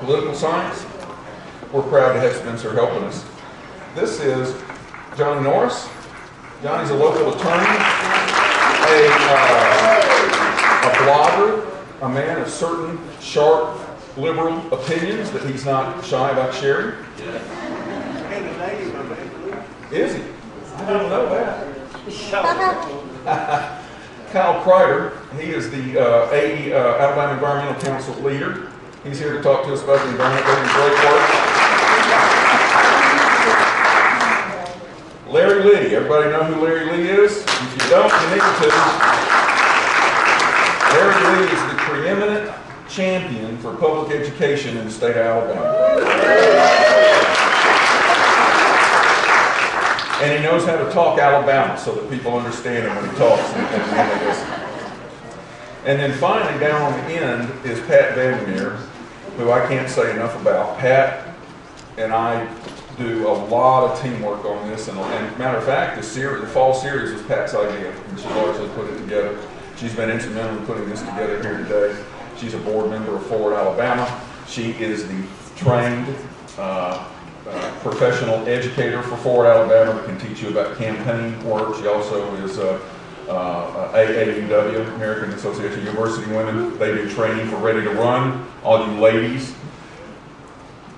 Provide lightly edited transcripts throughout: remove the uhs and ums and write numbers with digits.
political science. We're proud to have Spencer helping us. This is Johnny Norris. Johnny's a local attorney, a blogger, a man of certain sharp liberal opinions that he's not shy about sharing. Is he? I didn't know that. Kyle.crider, he is the Alabama Environmental Council leader. He's here to talk to us about the environment. They're doing great work. Larry Lee. Everybody know who Larry Lee is? If you don't, you need to. Larry Lee is the preeminent champion for public education in the state of Alabama. And he knows how to talk Alabama so that people understand him when he talks and they listen. And then finally, down on the end is Pat Vandermeer, who I can't say enough about. Pat and I do a lot of teamwork on this, and matter of fact, the fall series was Pat's idea, and she largely put it together. She's been instrumental in putting this together here today. She's a board member of Forward Alabama. She is the trained professional educator for Forward Alabama that can teach you about campaign work. She also is AAUW, American Association of University Women. They do training for Ready to Run. All you ladies,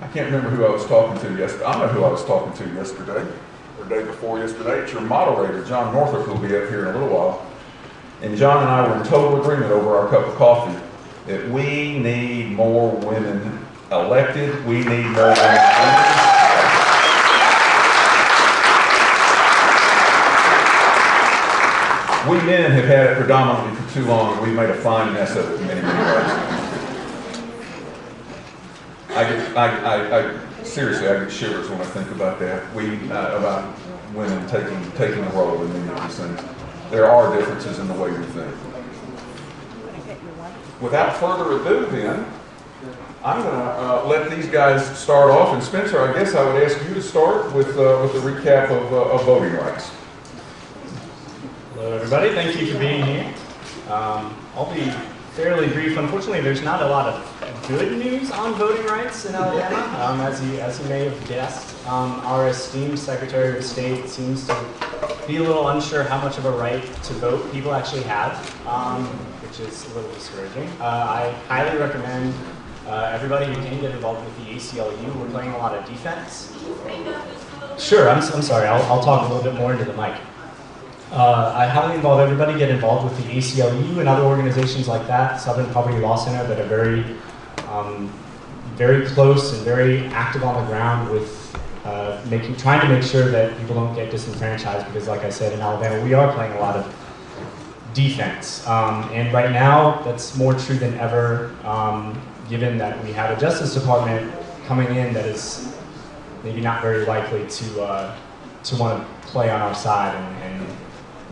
I can't remember who I was talking to yesterday. I know who I was talking to yesterday, or day before yesterday. It's your moderator, John Northrup, who will be up here in a little while. And John and I were in total agreement over our cup of coffee that we need more women elected. We need more women. We men have had it predominantly for too long, and we've made a fine mess of it in many, many ways. Seriously, I get shivers when I think about that. About women taking a role in many of these things. There are differences in the way we think. Without further ado, then, I'm going to let these guys start off. And Spencer, I guess I would ask you to start with a recap of voting rights. Hello, everybody. Thank you for being here. I'll be fairly brief. Unfortunately, there's not a lot of good news on voting rights in Alabama, as you may have guessed. Our esteemed Secretary of State seems to be a little unsure how much of a right to vote people actually have, which is a little discouraging. I highly recommend everybody who can get involved with the ACLU. We're playing a lot of defense. Sure, I'm sorry. I'll talk a little bit more into the mic. I highly involve everybody get involved with the ACLU and other organizations like that, Southern Poverty Law Center, that are very, very close and very active on the ground with trying to make sure that people don't get disenfranchised, because like I said, in Alabama, we are playing a lot of defense. And right now, that's more true than ever, given that we have a Justice Department coming in that is maybe not very likely to want to play on our side and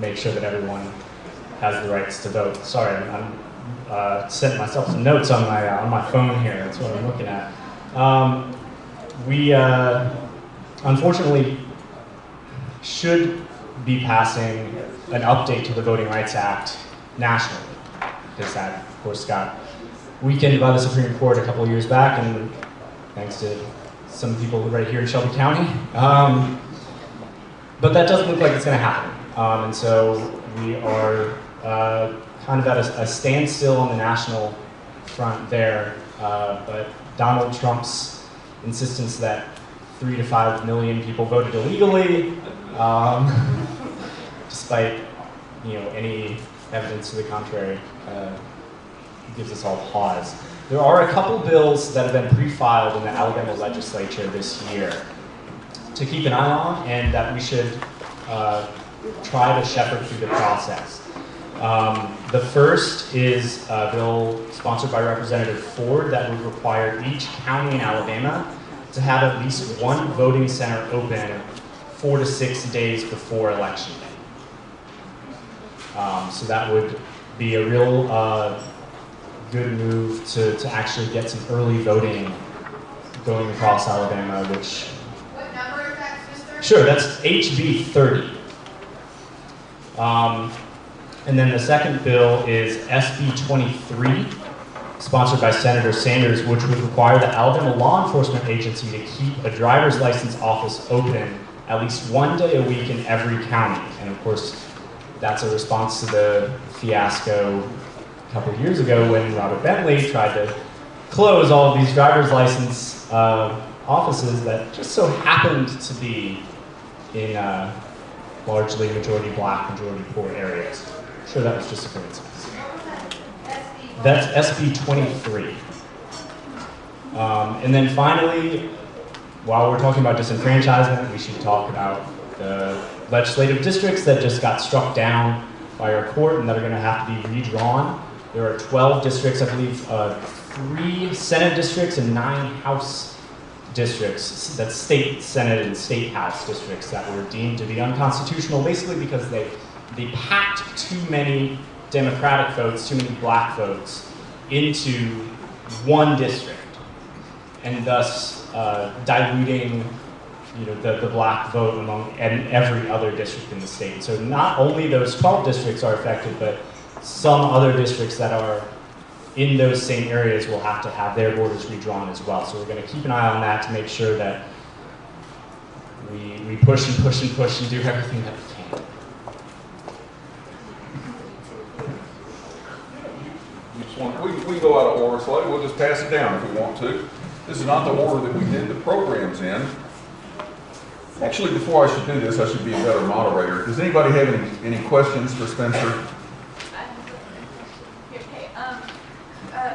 make sure that everyone has the rights to vote. Sorry, I'm sending myself some notes on my phone here. That's what I'm looking at. We unfortunately should be passing an update to the Voting Rights Act nationally, because that, of course, got weakened by the Supreme Court a couple of years back, and thanks to some people right here in Shelby County. But that doesn't look like it's going to happen. And so we are kind of at a standstill on the national front there. But Donald Trump's insistence that 3 to 5 million people voted illegally, despite any evidence to the contrary, gives us all pause. There are a couple bills that have been pre-filed in the Alabama legislature this year to keep an eye on, and that we should try to shepherd through the process. The first is a bill sponsored by Representative Ford that would require each county in Alabama to have at least one voting center open 4 to 6 days before election day. So that would be a real good move to actually get some early voting going across Alabama, which... What number is that, sister? Sure, that's HB 30. And then the second bill is SB 23, sponsored by Senator Sanders, which would require the Alabama law enforcement agency to keep a driver's license office open at least one day a week in every county. And of course, that's a response to the fiasco a couple of years ago when Robert Bentley tried to close all of these driver's license offices that just so happened to be in largely majority black, majority poor areas. I'm sure that was just a coincidence. That's SB 23. And then finally, while we're talking about disenfranchisement, we should talk about the legislative districts that just got struck down by our court and that are going to have to be redrawn. There are 12 districts, I believe, 3 Senate districts and 9 House districts, that's state Senate and state House districts that were deemed to be unconstitutional, basically because they packed too many Democratic votes, too many black votes into one district, and thus diluting the black vote among every other district in the state. And so not only those 12 districts are affected, but some other districts that are in those same areas will have to have their borders redrawn as well. So we're going to keep an eye on that to make sure that we push and push and push and do everything that we can. We can go out of order slightly. We'll just pass it down if we want to. This is not the order that we did the programs in. Actually, before I should do this, I should be a better moderator. Does anybody have any questions for Spencer?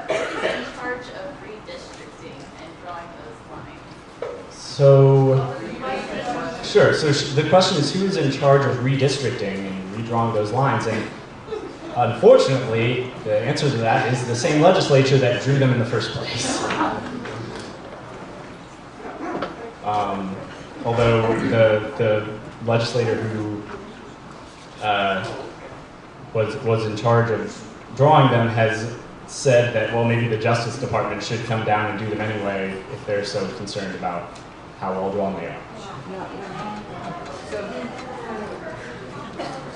Who's in charge of redistricting and drawing those lines? So, sure. So the question is, who's in charge of redistricting and redrawing those lines? And unfortunately, the answer to that is the same legislature that drew them in the first place. Although the legislator who was in charge of drawing them has said that, well, maybe the Justice Department should come down and do them anyway if they're so concerned about how well drawn they are.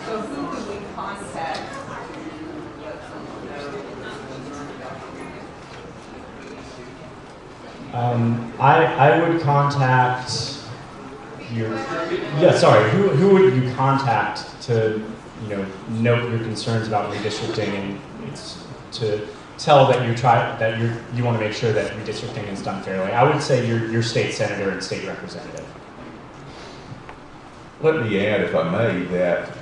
So who could we contact? I would contact your, who would you contact to, note your concerns about redistricting, and it's to tell that you want to make sure that redistricting is done fairly. I would say your state senator and state representative. Let me add, if I may, that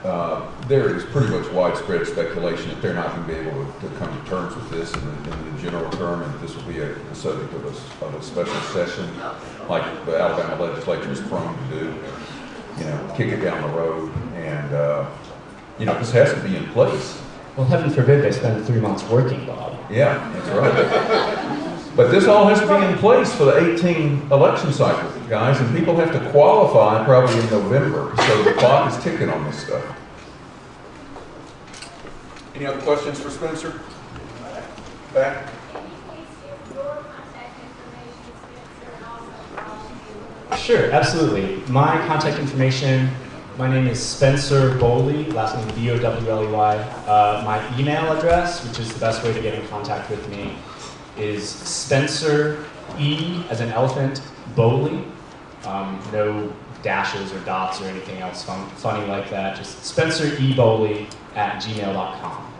there is pretty much widespread speculation that they're not going to be able to come to terms with this in the general term, and this will be the subject of a special session, like the Alabama legislature is prone to do. Kick it down the road, and this has to be in place. Well, heaven forbid they spend 3 months working, Bob. Yeah, that's right. But this all has to be in place for the 18 election cycle, guys, and people have to qualify probably in November, so the clock is ticking on this stuff. Any other questions for Spencer? Back? Sure, absolutely. My contact information, my name is Spencer Bowley, last name B-O-W-L-E-Y. My email address, which is the best way to get in contact with me, is Spencer E as an elephant, Bowley. No dashes or dots or anything else funny like that. Just spencerebowley@gmail.com.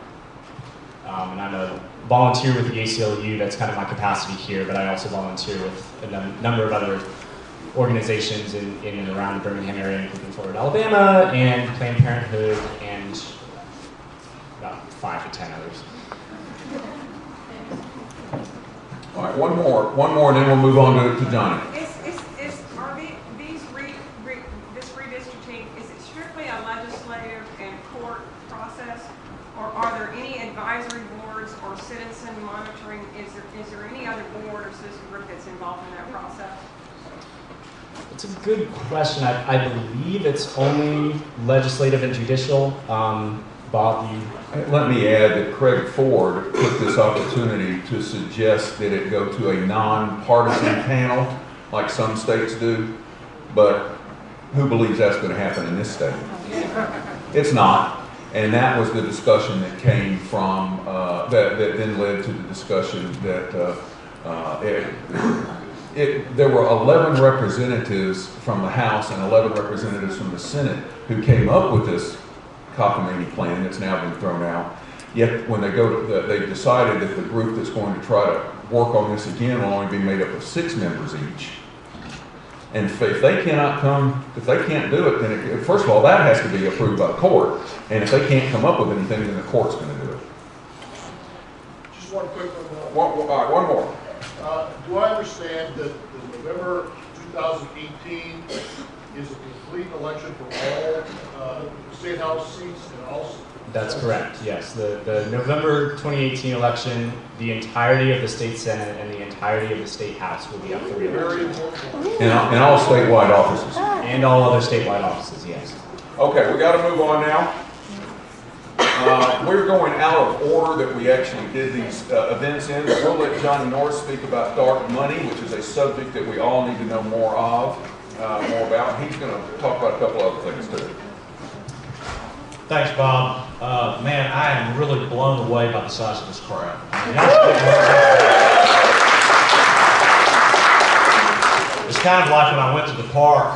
And I'm a volunteer with the ACLU. That's kind of my capacity here, but I also volunteer with a number of other organizations in and around the Birmingham area, including Florida, Alabama, and Planned Parenthood, and about 5 to 10 others. All right, one more, and then we'll move on to Johnny. This redistricting, is it strictly a legislative and court process, or are there any advisory boards or citizen monitoring? Is there any other board or citizen group that's involved in that process? It's a good question. I believe it's only legislative and judicial. Bob, Let me add that Craig Ford took this opportunity to suggest that it go to a nonpartisan panel, like some states do, but who believes that's going to happen in this state? It's not, And that was the discussion that came from, that then led to the discussion that there were 11 representatives from the House and 11 representatives from the Senate who came up with this cockamamie plan that's now been thrown out. Yet when they they decided that the group that's going to try to work on this again will only be made up of 6 members each. And if they cannot come, if they can't do it, then first of all, that has to be approved by the court. And if they can't come up with anything, then the court's going to do it. Just one quick one. One more. Do I understand that the November 2018 is a complete election for all state house seats and all? That's correct, yes. The November 2018 election, the entirety of the state Senate and the entirety of the state House will be up for re-election. In all statewide offices. And all other statewide offices, yes. Okay, we got to move on now. We're going out of order that we actually did these events in. We'll let Johnny Norris speak about dark money, which is a subject that we all need to know more about. He's going to talk about a couple other things too. Thanks, Bob. Man, I am really blown away by the size of this crowd. It's kind of like when I went to the park,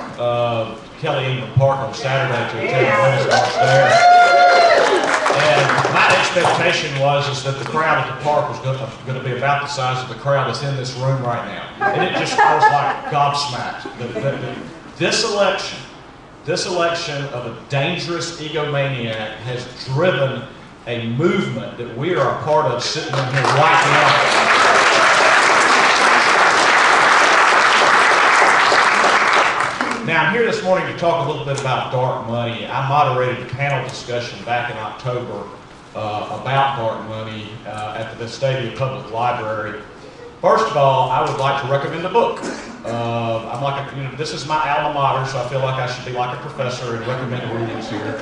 Kelly Ingram Park on Saturday to attend the women's march there. And my expectation was that the crowd at the park was going to be about the size of the crowd that's in this room right now. And it just was like gobsmacked. This election of a dangerous egomaniac has driven a movement that we are a part of sitting in here right now. Now, I'm here this morning to talk a little bit about dark money. I moderated a panel discussion back in October about dark money at the Vestavia Public Library. First of all, I would like to recommend a book. This is my alma mater, so I feel like I should be like a professor and recommend readings here.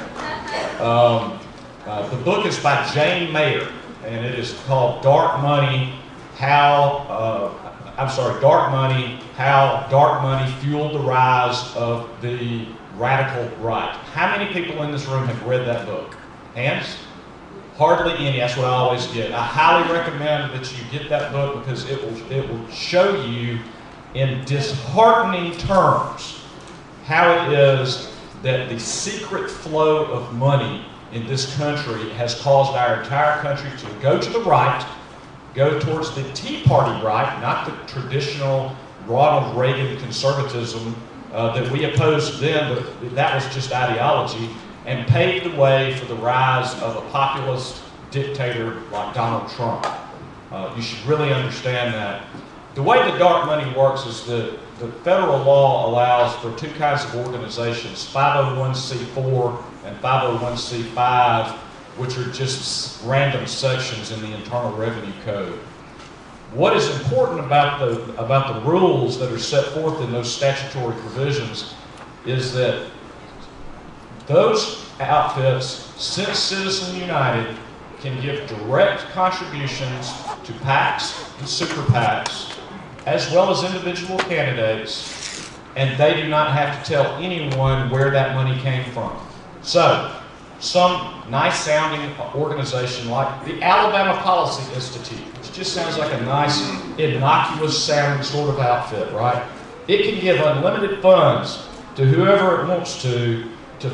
The book is by Jane Mayer, and it is called Dark Money, How Dark Money Fueled the Rise of the Radical Right. How many people in this room have read that book? Hands? Hardly any. That's what I always get. I highly recommend that you get that book because it will show you in disheartening terms how it is that the secret flow of money in this country has caused our entire country to go to the right, go towards the Tea Party right, not the traditional Ronald Reagan conservatism that we opposed then, but that was just ideology, and paved the way for the rise of a populist dictator like Donald Trump. You should really understand that. The way the dark money works is that the federal law allows for 2 kinds of organizations, 501c4 and 501c5, which are just random sections in the Internal Revenue Code. What is important about the rules that are set forth in those statutory provisions is that those outfits, since Citizens United, can give direct contributions to PACs and super PACs, as well as individual candidates, and they do not have to tell anyone where that money came from. So, some nice sounding organization like the Alabama Policy Institute, which just sounds like a nice, innocuous sounding sort of outfit, right? It can give unlimited funds to whoever it wants to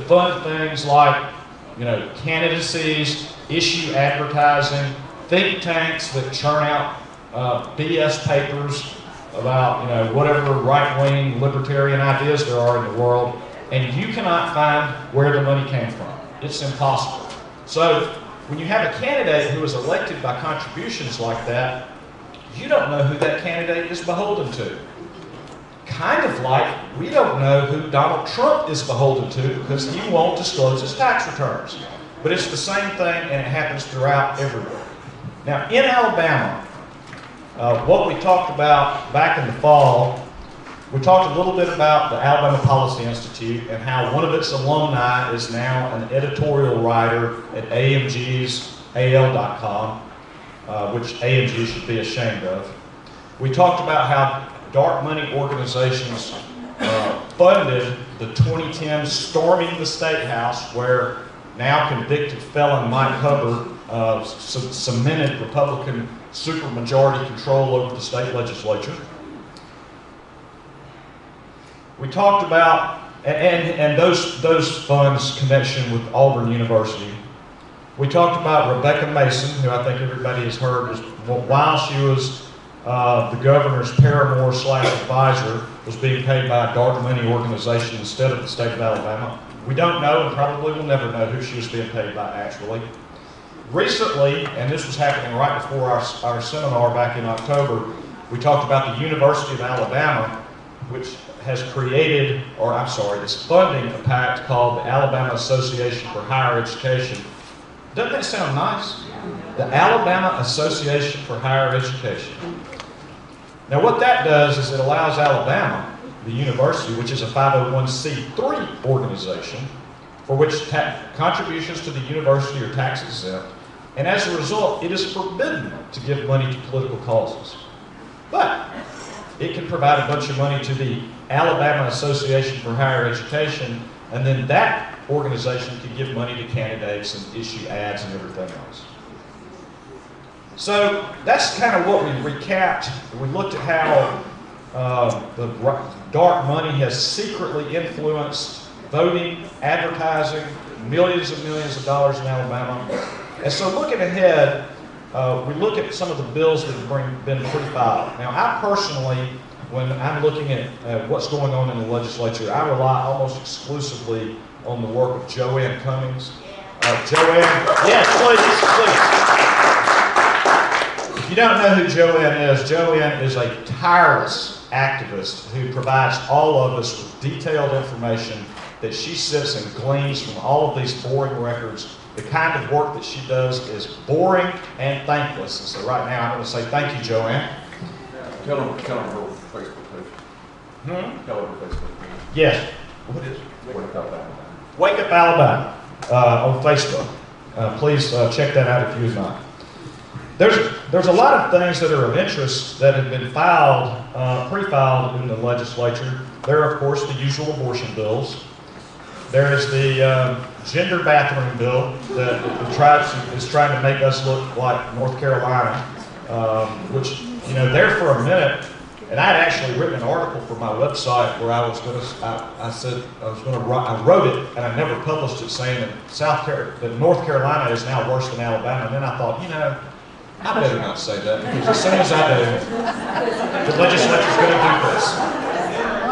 fund things like, candidacies, issue advertising, think tanks that churn out BS papers about, whatever right-wing libertarian ideas there are in the world, and you cannot find where the money came from. It's impossible. So when you have a candidate who is elected by contributions like that, you don't know who that candidate is beholden to. Kind of like we don't know who Donald Trump is beholden to because he won't disclose his tax returns. But it's the same thing, and it happens throughout everywhere. Now, in Alabama, what we talked about back in the fall, we talked a little bit about the Alabama Policy Institute and how one of its alumni is now an editorial writer at AMG's AL.com, which AMG should be ashamed of. We talked about how dark money organizations funded the 2010 storming the State House, where now convicted felon Mike Hubbard cemented Republican supermajority control over the state legislature. We talked about, and those funds connection with Auburn University. We talked about Rebecca Mason, who I think everybody has heard, while she was the governor's paramour / advisor, was being paid by a dark money organization instead of the state of Alabama. We don't know, and probably will never know, who she was being paid by actually. Recently, and this was happening right before our seminar back in October, we talked about the University of Alabama, which has created, or I'm sorry, is funding a PAC called the Alabama Association for Higher Education. Doesn't that sound nice? The Alabama Association for Higher Education. Now what that does is it allows Alabama, the university, which is a 501c3 organization, for which contributions to the university are tax exempt, and as a result, it is forbidden to give money to political causes. But it can provide a bunch of money to the Alabama Association for Higher Education, and then that organization can give money to candidates and issue ads and everything else. So that's kind of what we recapped. We looked at how the dark money has secretly influenced voting, advertising, millions and millions of dollars in Alabama. And so looking ahead, we look at some of the bills that have been pre-filed. Now I personally, when I'm looking at what's going on in the legislature, I rely almost exclusively on the work of Joanne Cummings. Joanne, yes, please. If you don't know who Joanne is a tireless activist who provides all of us with detailed information that she sits and gleans from all of these boring records. The kind of work that she does is boring and thankless. And so right now I'm going to say thank you, Joanne. Tell them her Facebook page. Tell her her Facebook page. Yes. What is it? Wake Up Alabama. Wake Up Alabama on Facebook. Please check that out if you would not. There's a lot of things that are of interest that have been filed, pre-filed in the legislature. There are, of course, the usual abortion bills. There is the gender bathroom bill that is trying to make us look like North Carolina, which, you know, there for a minute, and I had actually written an article for my website where I wrote it, and I never published it, saying that North Carolina is now worse than Alabama. And then I thought, you know, I better not say that, because as soon as I do, the legislature's going to do this.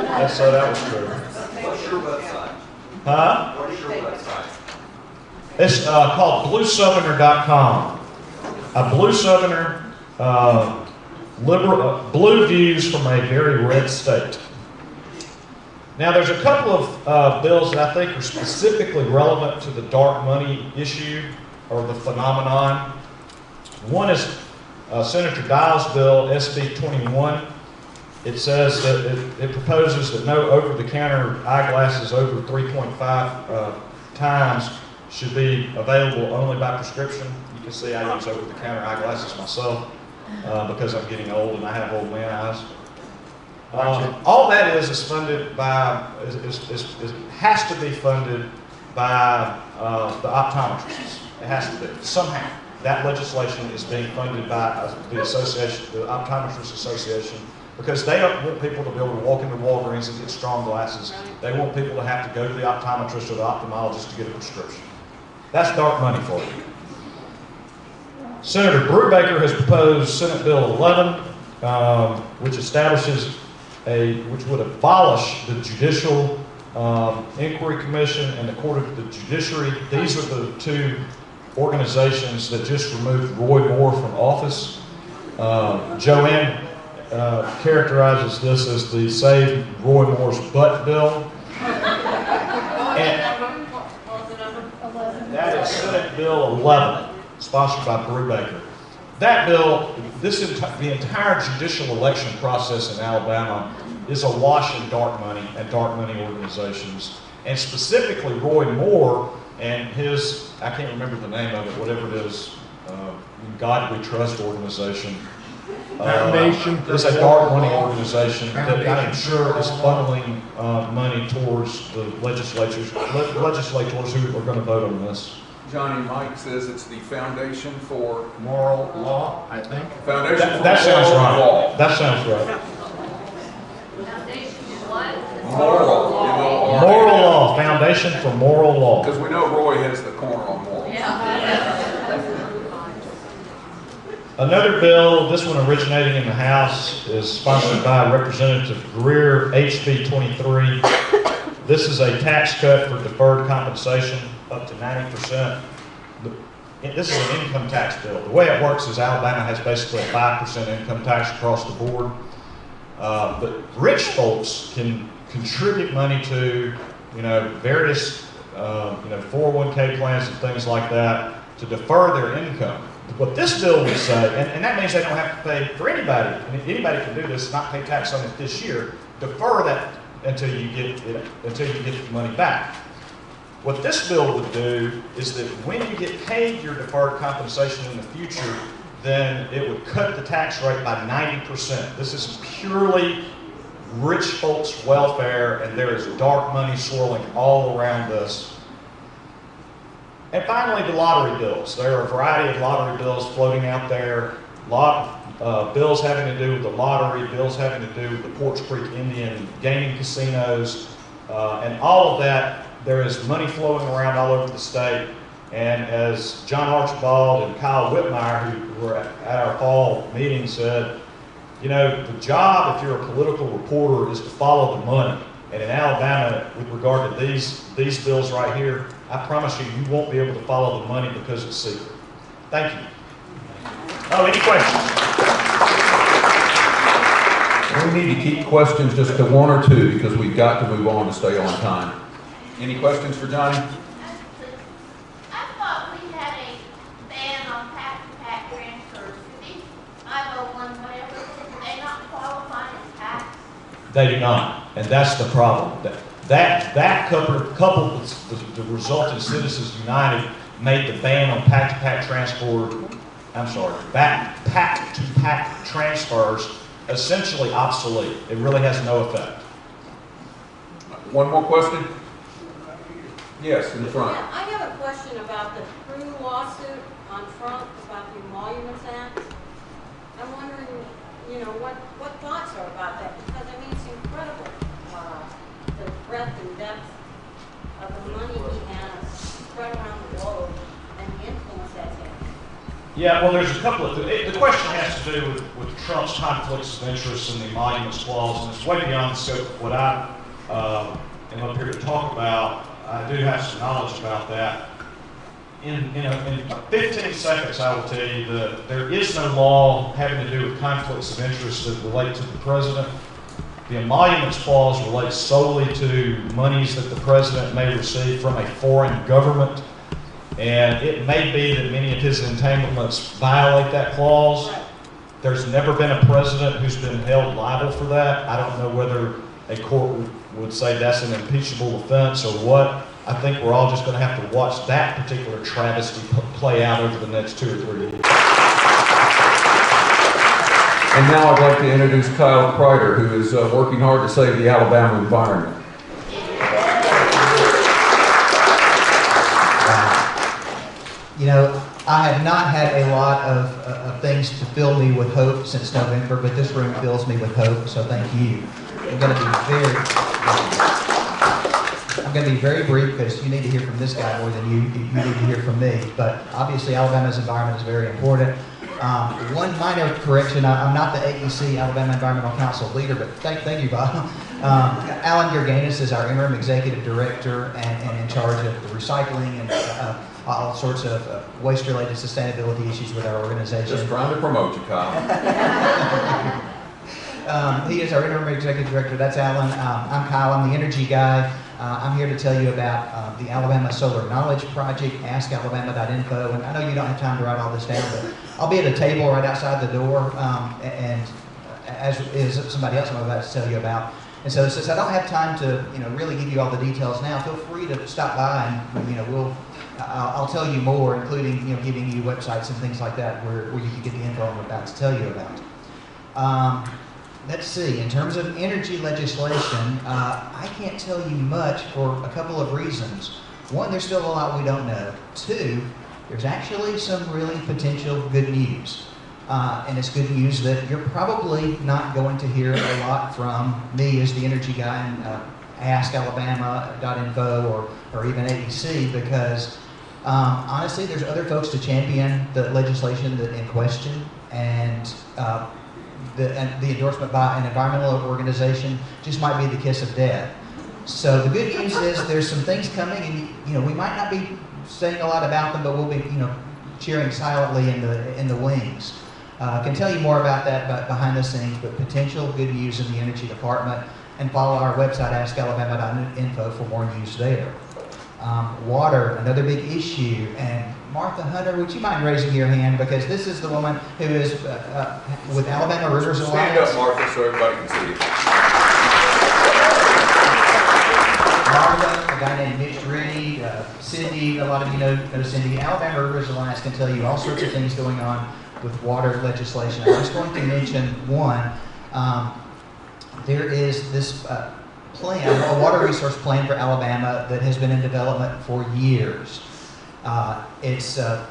And so that was true. What's your website? Huh? What is your website? It's called bluesoutherner.com. A blue southerner, blue views from a very red state. Now there's a couple of bills that I think are specifically relevant to the dark money issue or the phenomenon. One is Senator Dial's bill, SB 21. It says that it proposes that no over-the-counter eyeglasses over 3.5 times should be available only by prescription. You can see I use over-the-counter eyeglasses myself because I'm getting old and I have old man eyes. All that is funded by, has to be funded by the optometrists. It has to be, somehow. That legislation is being funded by the association, the Optometrists Association, because they don't want people to be able to walk into Walgreens and get strong glasses. They want people to have to go to the optometrist or the ophthalmologist to get a prescription. That's dark money for you. Senator Brubaker has proposed Senate Bill 11, which establishes which would abolish the Judicial Inquiry Commission and the Court of the Judiciary. These are the two organizations that just removed Roy Moore from office. Joanne characterizes this as the Save Roy Moore's Butt bill. And that is Senate Bill 11, sponsored by Brubaker. That bill, the entire judicial election process in Alabama is awash in dark money and dark money organizations, and specifically Roy Moore and his, I can't remember the name of it, whatever it is, God We Trust organization. Foundation for It's a Moral dark money Law. organization that I am sure is funneling money towards the legislators who are going to vote on this. Johnny Mike says it's the Foundation for Moral Law, I think. Foundation for That sounds Moral Law. right. That sounds right. Foundation what? Moral. Moral Law, Foundation for Moral Law. Because we know Roy has the corner on moral. Another bill, this one originating in the House, is sponsored by Representative Greer, HB 23. This is a tax cut for deferred compensation up to 90%. This is an income tax bill. The way it works is Alabama has basically a 5% income tax across the board. But rich folks can contribute money to, various, 401k plans and things like that to defer their income. What this bill would say, and that means they don't have to pay for anybody. I mean, anybody can do this, not pay tax on it this year. Defer that until you get the money back. What this bill would do is that when you get paid your deferred compensation in the future, then it would cut the tax rate by 90%. This is purely rich folks' welfare, and there is dark money swirling all around us. And finally, the lottery bills. There are a variety of lottery bills floating out there. Bills having to do with the lottery, bills having to do with the Porch Creek Indian gaming casinos, and all of that. There is money flowing around all over the state. And as John Archibald and Kyle Whitmire, who were at our fall meeting, said, the job, if you're a political reporter, is to follow the money. And in Alabama, with regard to these bills right here, I promise you, you won't be able to follow the money because it's secret. Thank you. Oh, any questions? We need to keep questions just to one or two because we've got to move on to stay on time. Any questions for Johnny? I thought we had a ban on pack transfers. Do these 501 whatever, do they not qualify as tax? They do not, and that's the problem. That coupled with the resulting Citizens United made the ban on pack-to-pack transfers essentially obsolete. It really has no effect. One more question? Yes, in the front. Yeah, I have a question about the Crew lawsuit on Trump about the Emoluments Act. I'm wondering, what thoughts are about that, because I mean, it's incredible, the breadth and depth of the money he has spread around the globe and the influence that's had. Yeah, well, there's a couple of the question has to do with Trump's conflicts of interest in the Emoluments Clause, and it's way beyond the scope of what I am up here to talk about. I do have some knowledge about that. In 15 seconds, I will tell you that there is no law having to do with conflicts of interest that relate to the president. The Emoluments Clause relates solely to monies that the president may receive from a foreign government. And it may be that many of his entanglements violate that clause. There's never been a president who's been held liable for that. I don't know whether a court would say that's an impeachable offense or what. I think we're all just going to have to watch that particular travesty play out over the next 2 or 3 years. And now I'd like to introduce Kyle.crider, who is working hard to save the Alabama environment. I have not had a lot of things to fill me with hope since November, but this room fills me with hope, so thank you. I'm going to be very brief because you need to hear from this guy more than you need to hear from me. But obviously, Alabama's environment is very important. One minor correction: I'm not the AEC, Alabama Environmental Council leader, but thank you, Bob. Alan Gerganis is our interim executive director and in charge of the recycling and all sorts of waste-related sustainability issues with our organization. Just trying to promote you, Kyle. He is our interim executive director. That's Alan. I'm Kyle. I'm the energy guy. I'm here to tell you about the Alabama Solar Knowledge Project, askalabama.info. And I know you don't have time to write all this down, but I'll be at a table right outside the door, and as is somebody else I'm about to tell you about. And so since I don't have time to, really give you all the details now, feel free to stop by and, I'll tell you more, including, giving you websites and things like that where you can get the info I'm about to tell you about. Let's see, in terms of energy legislation, I can't tell you much for a couple of reasons. One, there's still a lot we don't know. Two, there's actually some really potential good news. And it's good news that you're probably not going to hear a lot from me as the energy guy in askalabama.info or even ABC, because honestly, there's other folks to champion the legislation that in question, and the endorsement by an environmental organization just might be the kiss of death. So the good news is there's some things coming, and we might not be saying a lot about them, but we'll be cheering silently in the wings. I can tell you more about that behind the scenes, but potential good news in the energy department, and follow our website askalabama.info for more news there. Water, another big issue, and Martha Hunter, would you mind raising your hand, because this is the woman who is with Alabama Rivers Alliance. Stand up, Martha, so everybody can see you. Martha, a guy named Mitch Reed, Cindy, a lot of you know Cindy. Alabama Rivers Alliance can tell you all sorts of things going on with water legislation. I'm just going to mention one. There is this plan, a water resource plan for Alabama that has been in development for years. The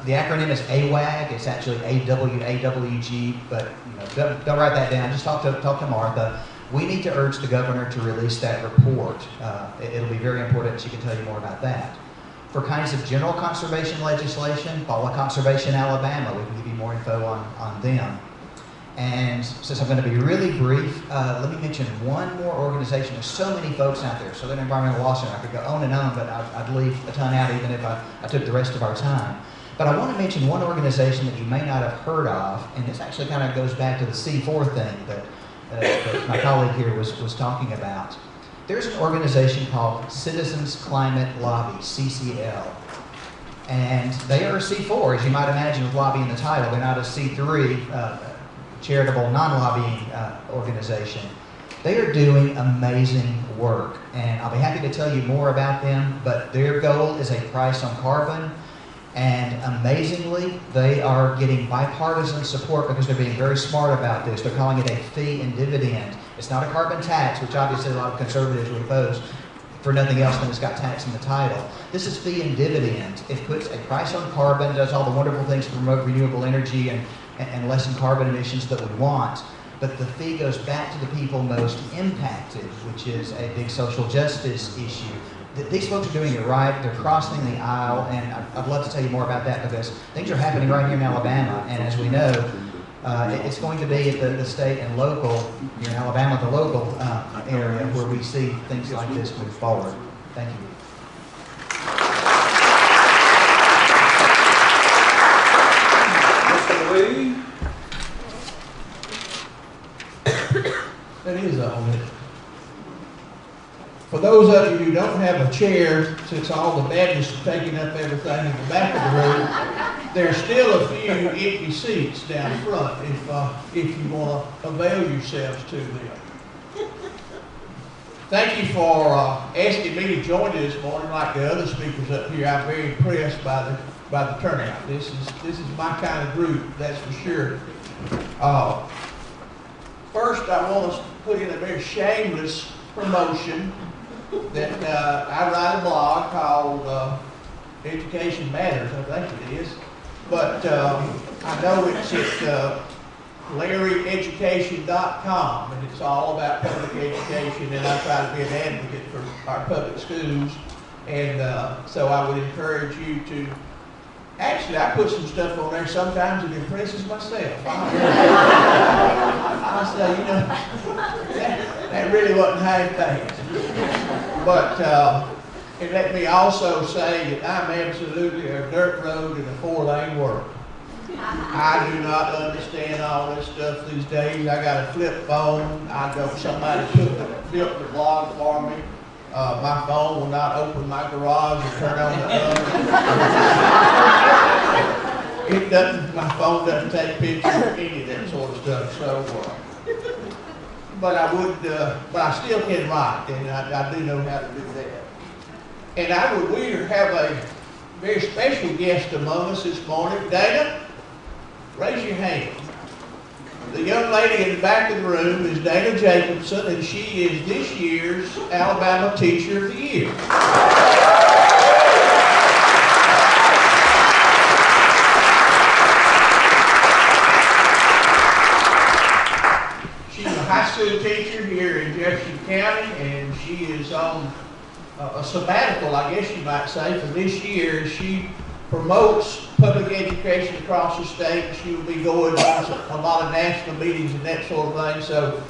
acronym is AWAG. It's actually AWAWG, but don't write that down. Just talk to Martha. We need to urge the governor to release that report. It'll be very important. She can tell you more about that. For kinds of general conservation legislation, follow Conservation Alabama. We can give you more info on them. And since I'm going to be really brief, let me mention one more organization. There's so many folks out there. Southern Environmental Law Center. I could go on and on, but I'd leave a ton out even if I took the rest of our time. But I want to mention one organization that you may not have heard of, and this actually kind of goes back to the C4 thing that my colleague here was talking about. There's an organization called Citizens Climate Lobby, CCL. And they are a C4, as you might imagine with lobby in the title. They're not a C3, charitable, non-lobbying organization. They are doing amazing work, and I'll be happy to tell you more about them, but their goal is a price on carbon, and amazingly, they are getting bipartisan support because they're being very smart about this. They're calling it a fee and dividend. It's not a carbon tax, which obviously a lot of conservatives would oppose for nothing else than it's got tax in the title. This is fee and dividend. It puts a price on carbon, does all the wonderful things to promote renewable energy and lessen carbon emissions that we want, but the fee goes back to the people most impacted, which is a big social justice issue. These folks are doing it right. They're crossing the aisle, and I'd love to tell you more about that because things are happening right here in Alabama, and as we know, it's going to be at the state and local, here in Alabama, the local area where we see things like this move forward. Thank you. That is all it. For those of you who don't have a chair, since all the Baptists are taking up everything in the back of the room, there's still a few empty seats down front if you want to avail yourselves to them. Thank you for asking me to join you this morning. Like the other speakers up here, I'm very impressed by the turnout. This is my kind of group, that's for sure. First, I want to put in a very shameless promotion that I write a blog called Education Matters, I think it is. But I know it's at LarryEducation.com, and it's all about public education, and I try to be an advocate for our public schools. And so I would encourage you to, actually, I put some stuff on there sometimes that impresses myself. I say, that really wasn't half-baked. But and let me also say that I'm absolutely a dirt road in a 4-lane world. I do not understand all this stuff these days. I got a flip phone. Somebody built the blog for me. My phone will not open my garage and turn on the oven. My phone doesn't take pictures of any of that sort of stuff. So, but I still can write, and I do know how to do that. And we have a very special guest among us this morning. Dana, raise your hand. The young lady in the back of the room is Dana Jacobson, and she is this year's Alabama Teacher of the Year. She's a high school teacher here in Jefferson County, and she is on a sabbatical, I guess you might say, for this year. She promotes public education across the state, and she will be going to a lot of national meetings and that sort of thing. So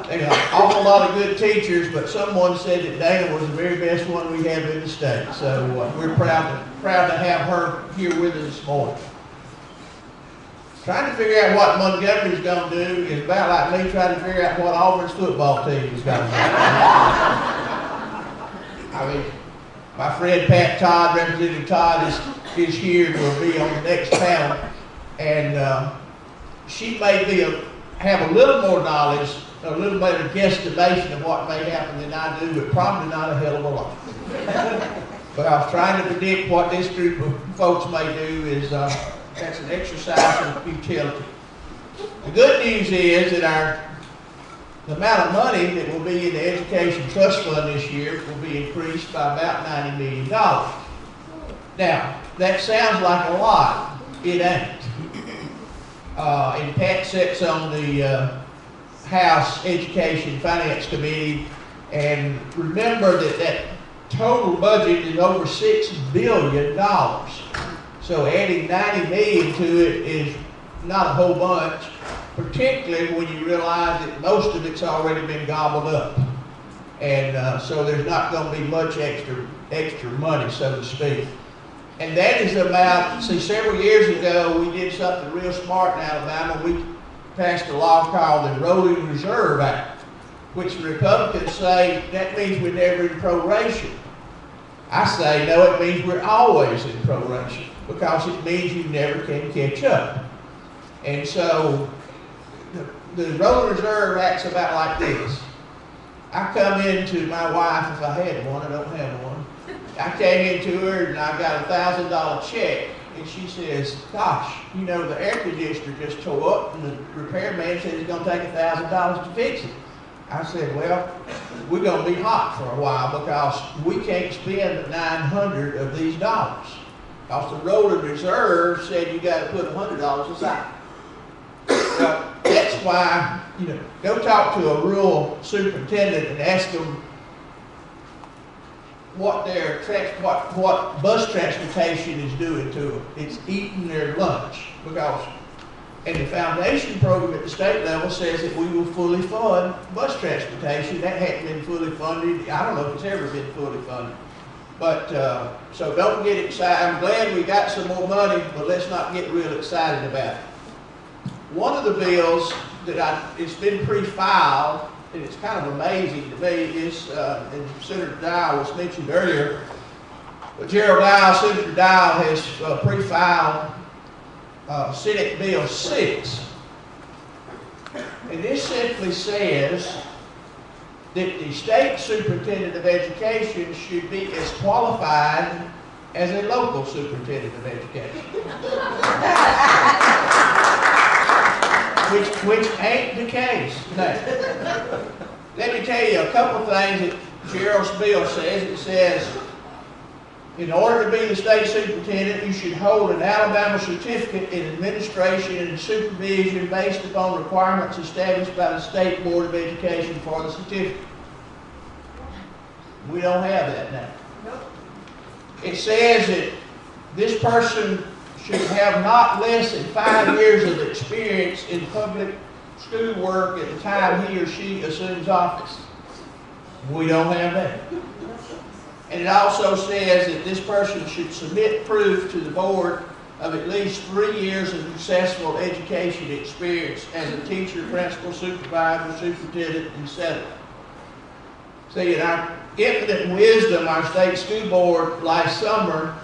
there's an awful lot of good teachers, but someone said that Dana was the very best one we have in the state. So we're proud to have her here with us this morning. Trying to figure out what Montgomery's going to do is about like me trying to figure out what Auburn's football team is going to do. I mean, my friend Pat Todd, Representative Todd, is here and will be on the next panel. And she may have a little more knowledge, a little better guesstimation of what may happen than I do, but probably not a hell of a lot. But I was trying to predict what this group of folks may do is that's an exercise in futility. The good news is that the amount of money that will be in the Education Trust Fund this year will be increased by about $90 million. Now, that sounds like a lot. It ain't. And Pat sits on the House Education Finance Committee, and remember that total budget is over $6 billion. So adding $90 million to it is not a whole bunch, particularly when you realize that most of it's already been gobbled up. And so there's not going to be much extra money, so to speak. And that is about, see, several years ago, we did something real smart in Alabama. We passed a law called the Rolling Reserve Act, which the Republicans say that means we're never in proration. I say, no, it means we're always in proration, because it means you never can catch up. And so the Rolling Reserve Act's about like this. I come into my wife, if I had one, I don't have one. I came into her and I got a $1,000 check, and she says, gosh, you know, the air conditioner just tore up and the repairman said it's going to take $1,000 to fix it. I said, well, we're going to be hot for a while because we can't spend 900 of these dollars. Because the Rolling Reserve said you got to put $100 aside. Well, that's why, you know, go talk to a rural superintendent and ask them what bus transportation is doing to them. It's eating their lunch. And the foundation program at the state level says that we will fully fund bus transportation. That hadn't been fully funded. I don't know if it's ever been fully funded. But, so don't get excited. I'm glad we got some more money, but let's not get real excited about it. One of the bills that it's been pre-filed, and it's kind of amazing to me, is, and Senator Dial was mentioned earlier, but Senator Dial has pre-filed Senate Bill 6. And this simply says that the state superintendent of education should be as qualified as a local superintendent of education. which ain't the case. Now, let me tell you a couple things that Gerald's bill says. It says, in order to be the state superintendent, you should hold an Alabama certificate in administration and supervision based upon requirements established by the State Board of Education for the certificate. We don't have that now. Nope. It says that this person should have not less than 5 years of experience in public school work at the time he or she assumes office. We don't have that. And it also says that this person should submit proof to the board of at least 3 years of successful education experience as a teacher, principal, supervisor, superintendent, etc. See, in our infinite wisdom, our state school board last summer,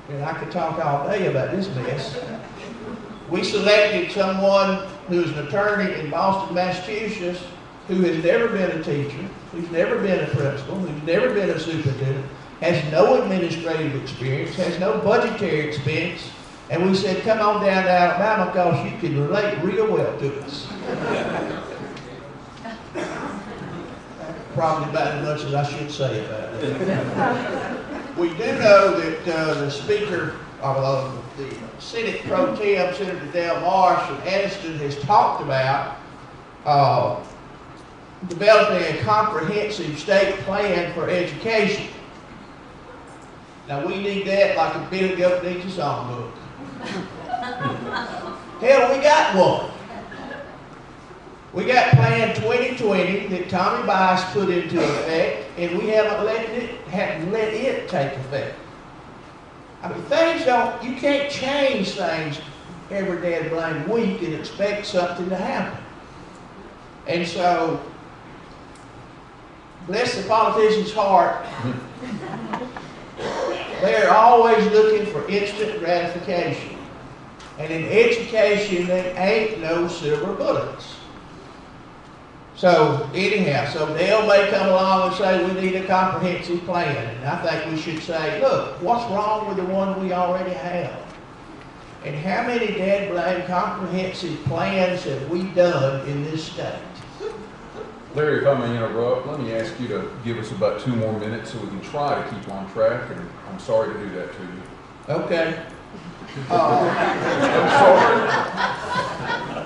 and I could talk all day about this mess, we selected someone who's an attorney in Boston, Massachusetts, who has never been a teacher, who's never been a principal, who's never been a superintendent, has no administrative experience, has no budgetary expense, And we said, come on down to Alabama because you can relate real well to us. Probably about as much as I should say about it. We do know that the Speaker of the Senate Pro Tem, Senator Del Marsh from Aniston, has talked about developing a comprehensive state plan for education. Now we need that like a Billy Goat needs a songbook. Hell, we got one. We got Plan 2020 that Tommy Bice put into effect, and we haven't let it take effect. I mean, things don't, you can't change things every damn blame week and expect something to happen. And so, bless the politician's heart, they're always looking for instant gratification. And in education, there ain't no silver bullets. So anyhow, so Dale may come along and say we need a comprehensive plan. And I think we should say, look, what's wrong with the one we already have? And how many dead blame comprehensive plans have we done in this state? Larry, if I may interrupt, let me ask you to give us about 2 more minutes so we can try to keep on track, and I'm sorry to do that to you. Okay. I'm sorry.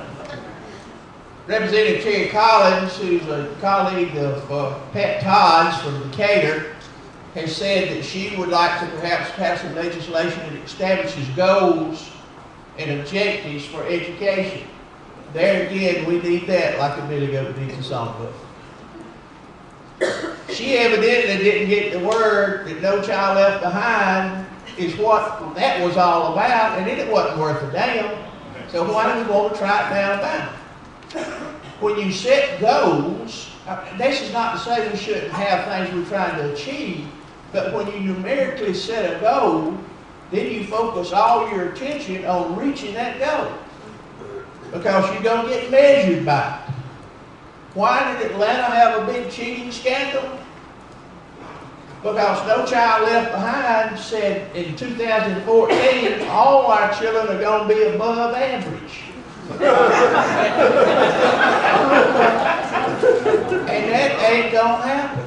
Representative Terry Collins, who's a colleague of Pat Todd's from Decatur, has said that she would like to perhaps pass some legislation that establishes goals and objectives for education. There again, we need that like a Billy Goat needs a songbook. She evidently didn't get the word that No Child Left Behind is what that was all about, and it wasn't worth a damn. So why do we want to try it down about? When you set goals, this is not to say we shouldn't have things we're trying to achieve, but when you numerically set a goal, then you focus all your attention on reaching that goal. Because you're going to get measured by it. Why did Atlanta have a big cheating scandal? Because No Child Left Behind said in 2014, all our children are going to be above average. And that ain't going to happen.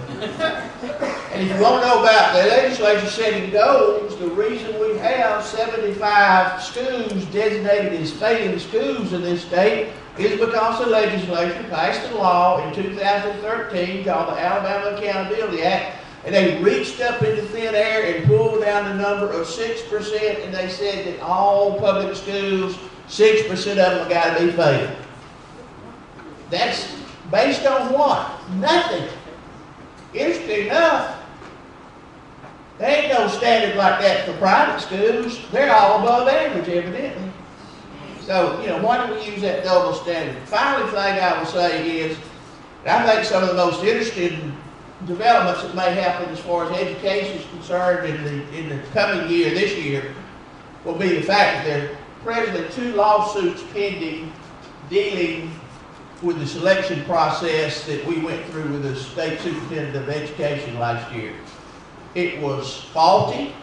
And if you want to know about the legislature setting goals, the reason we have 75 schools designated as failing schools in this state is because the legislature passed a law in 2013 called the Alabama Accountability Act, and they reached up into thin air and pulled down the number of 6%, and they said that all public schools, 6% of them have got to be failing. That's based on what? Nothing. Interesting enough, there ain't no standard like that for private schools. They're all above average, evidently. So, why do we use that double standard? Finally thing I will say is, I think some of the most interesting developments that may happen as far as education is concerned in the coming year, this year, will be the fact that there are presently 2 lawsuits pending dealing with the selection process that we went through with the State Superintendent of Education last year. It was faulty.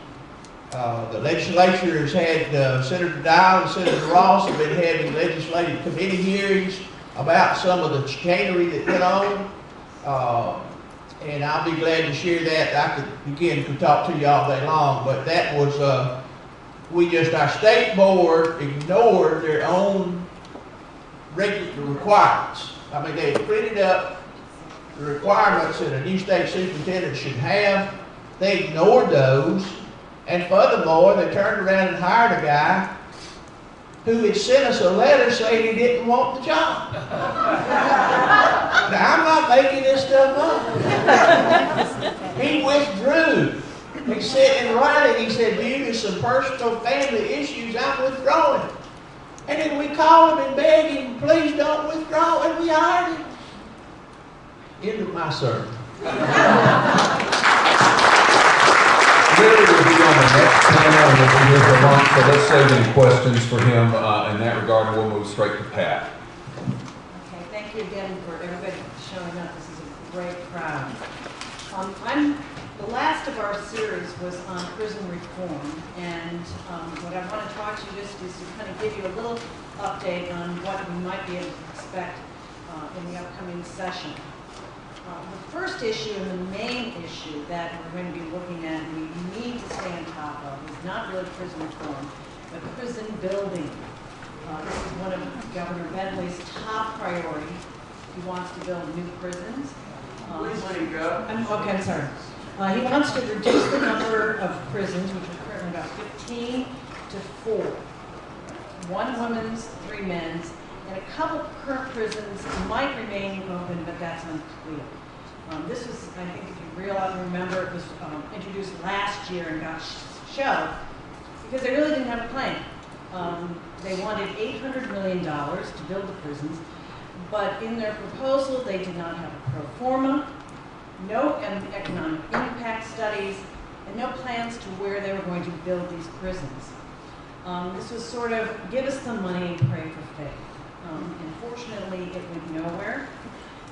The legislature has had Senator Dial and Senator Ross have been having legislative committee hearings about some of the chicanery that went on. And I'll be glad to share that. I could talk to you all day long, but that was, our state board ignored their own regular requirements. I mean, they printed up the requirements that a new state superintendent should have. They ignored those. And furthermore, they turned around and hired a guy who had sent us a letter saying he didn't want the job. Now, I'm not making this stuff up. He withdrew. He said in writing, he said, due to some personal family issues, I'm withdrawing. And then we called him and begged him, please don't withdraw, and we hired him. End of my sermon. Larry will be on the next panel and will be here for lunch, so let's save any questions for him in that regard, and we'll move straight to Pat. Okay, thank you again for everybody showing up. This is a great crowd. The last of our series was on prison reform, and what I want to talk to you just is to kind of give you a little update on what we might be able to expect in the upcoming session. The first issue and the main issue that we're going to be looking at and we need to stay on top of is not really prison reform, but prison building. This is one of Governor Bentley's top priorities. He wants to build new prisons. Please let him go. Okay, I'm sorry. He wants to reduce the number of prisons, which are currently about 15, to 4. 1 women's, 3 men's, and a couple of current prisons might remain open, but that's unclear. This was, I think, if you remember, it was introduced last year and got shelved because they really didn't have a plan. They wanted $800 million to build the prisons, but in their proposal, they did not have a pro forma, no economic impact studies, and no plans to where they were going to build these prisons. This was sort of, give us the money and pray for faith. Unfortunately, it went nowhere,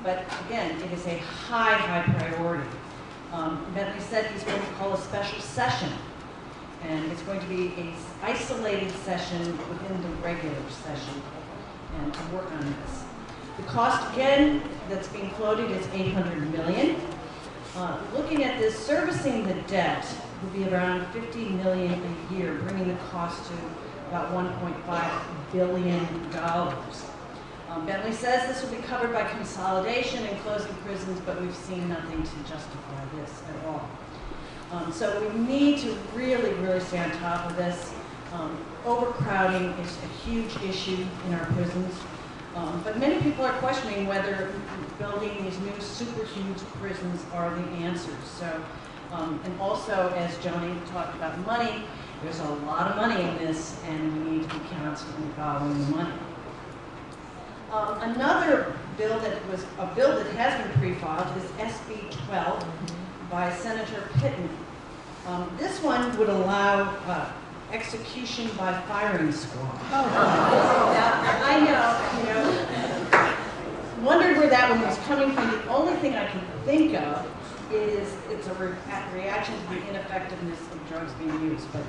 but again, it is a high, high priority. Bentley said he's going to call a special session, and it's going to be an isolated session within the regular session, and to work on this. The cost, again, that's being floated is $800 million. Looking at this, servicing the debt would be around $50 million a year, bringing the cost to about $1.5 billion. Bentley says this will be covered by consolidation and closing prisons, but we've seen nothing to justify this at all. So we need to really, really stay on top of this. Overcrowding is a huge issue in our prisons. But many people are questioning whether building these new super huge prisons are the answers. So, and also, as Johnny talked about money, there's a lot of money in this, and we need to be constantly following the money. Another bill that has been pre-filed is SB 12 by Senator Pittman. This one would allow execution by firing squad. Now, I know, wondered where that one was coming from. The only thing I can think of is it's a reaction to the ineffectiveness of drugs being used, but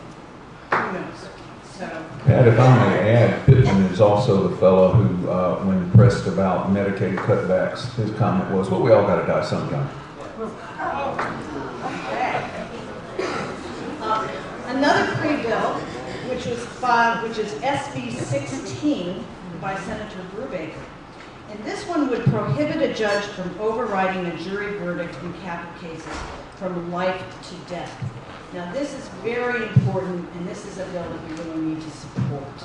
who knows? So, Pat, if I may add, Pittman is also the fellow who, when pressed about Medicaid cutbacks, his comment was, well, we all got to die sometime. Another pre-bill, which is SB 16 by Senator Brubaker. And this one would prohibit a judge from overriding a jury verdict in capital cases from life to death. Now, this is very important, and this is a bill that we really need to support.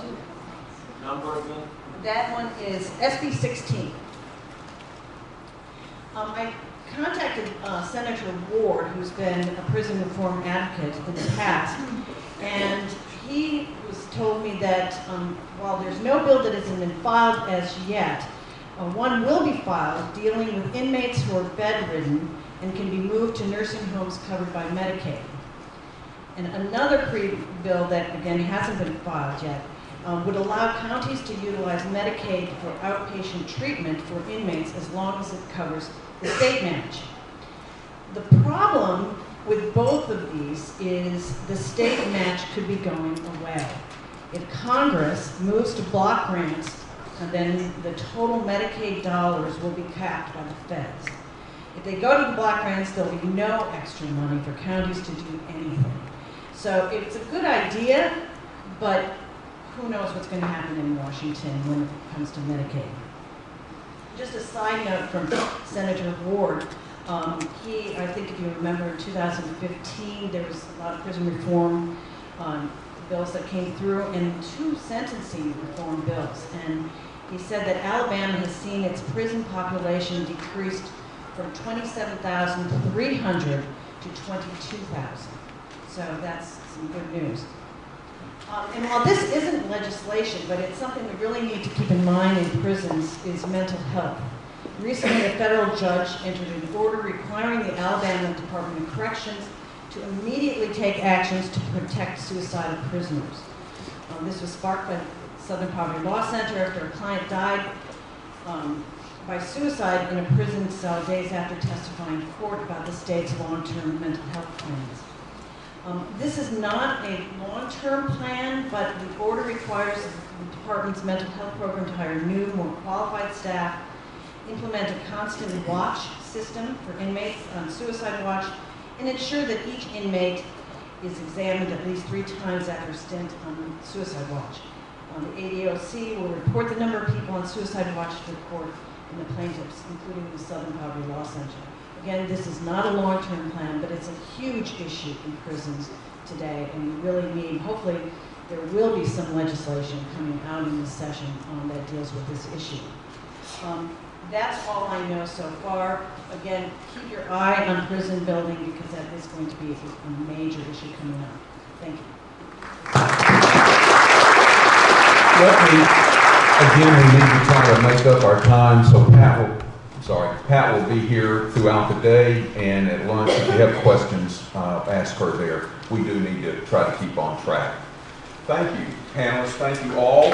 Number again? That one is SB 16. I contacted Senator Ward, who's been a prison reform advocate in the past, and he told me that while there's no bill that hasn't been filed as yet, one will be filed dealing with inmates who are bedridden and can be moved to nursing homes covered by Medicaid. And another pre-bill that, again, hasn't been filed yet would allow counties to utilize Medicaid for outpatient treatment for inmates as long as it covers the state match. The problem with both of these is the state match could be going away. If Congress moves to block grants, then the total Medicaid dollars will be capped by the feds. If they go to the block grants, there'll be no extra money for counties to do anything. So it's a good idea, but who knows what's going to happen in Washington when it comes to Medicaid. Just a side note from Senator Ward. I think if you remember in 2015, there was a lot of prison reform bills that came through and 2 sentencing reform bills. And he said that Alabama has seen its prison population decreased from 27,300 to 22,000. So that's some good news. And while this isn't legislation, but it's something we really need to keep in mind in prisons, is mental health. Recently, a federal judge entered an order requiring the Alabama Department of Corrections to immediately take actions to protect suicidal prisoners. This was sparked by the Southern Poverty Law Center after a client died by suicide in a prison cell days after testifying in court about the state's long-term mental health plans. This is not a long-term plan, but the order requires the department's mental health program to hire new, more qualified staff, implement a constant watch system for inmates on suicide watch, and ensure that each inmate is examined at least 3 times after a stint on suicide watch. The ADOC will report the number of people on suicide watch to the court and the plaintiffs, including the Southern Poverty Law Center. Again, this is not a long-term plan, but it's a huge issue in prisons today, and we really need, hopefully, there will be some legislation coming out in this session that deals with this issue. That's all I know so far. Again, keep your eye on prison building because that is going to be a major issue coming up. Thank you. Again, we need to try to make up our time, so Pat will be here throughout the day, and at lunch, if you have questions, ask her there. We do need to try to keep on track. Thank you, panelists. Thank you all.